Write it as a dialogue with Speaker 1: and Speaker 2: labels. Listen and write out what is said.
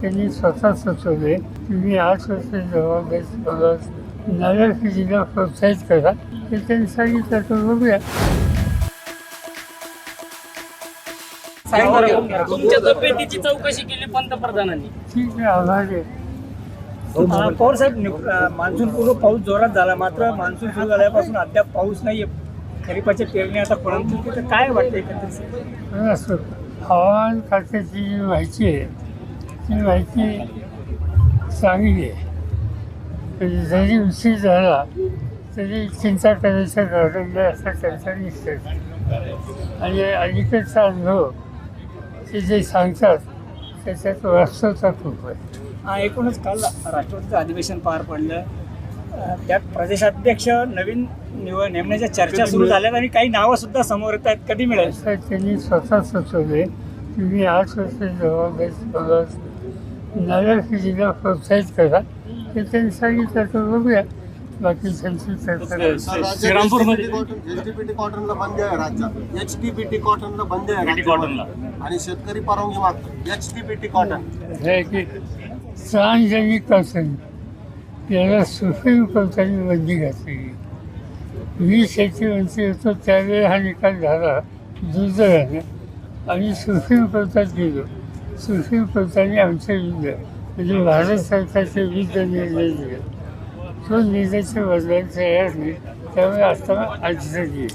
Speaker 1: त्यांनी स्वतः सुचवले की मी 8 वर्ष जबाबदारी नव्या पिढीला प्रोत्साहित करा. ते त्यांनी सांगितलं तर बघूया.
Speaker 2: तुमच्या तब्येतीची चौकशी केली पंतप्रधानांनी.
Speaker 1: ठीक आहे, आभार आहे.
Speaker 3: पवार साहेब, मान्सून पूर्व पाऊस जोरात झाला, मात्र मान्सून सुरू झाल्यापासून अद्याप पाऊस नाहीये. खरीपाच्या पेरणी आता फळांची, तर काय वाटतं एकंदरीत?
Speaker 1: असं हवामान खात्याची जी माहिती आहे ती माहिती चांगली आहे. म्हणजे जरी उशीर झाला तरी चिंता करायचं कारण नाही असं त्यांचा निश्चय. आणि अलीकडचा अनुभव ते जे सांगतात त्याच्यात वास्तवता खूप आहे.
Speaker 3: एकूणच काल राष्ट्रपतीचं अधिवेशन पार पडलं, त्यात प्रदेशाध्यक्ष नवीन नेमण्याच्या चर्चा सुरू झाल्यात आणि काही नावं सुद्धा समोर येत आहेत. कधी मिळेल?
Speaker 1: त्यांनी स्वतः सुचवले की मी 8 वर्ष जबाबदारी नव्या पिढीला प्रोत्साहित करा. ते त्यांनी सांगितलं तर बघूया. बाकी त्यांची चर्चा
Speaker 4: एचडीपीटी कॉटनला बंदी आहे राज्यात. एचडीपीटी कॉटनला बंदी आहे राज्यात आणि शेतकरी परवानगी मागतो. एचडीपीटी कॉटन
Speaker 1: हे की ट्रान्सजेनिक कॉटन याला सुप्रीम कोर्टाने बंदी घातली. मी शेतीमंत्री होतो त्यावेळी हा निकाल झाला दुर्दैवानं आणि सुप्रीम कोर्टात गेलो. सुप्रीम कोर्टाने आमच्या विरुद्ध म्हणजे भारत सरकारच्या विरुद्ध निर्णय दिला. तो निर्णयाच्या बदलायला तयार नाही. त्यामुळे आता अडचण येईल.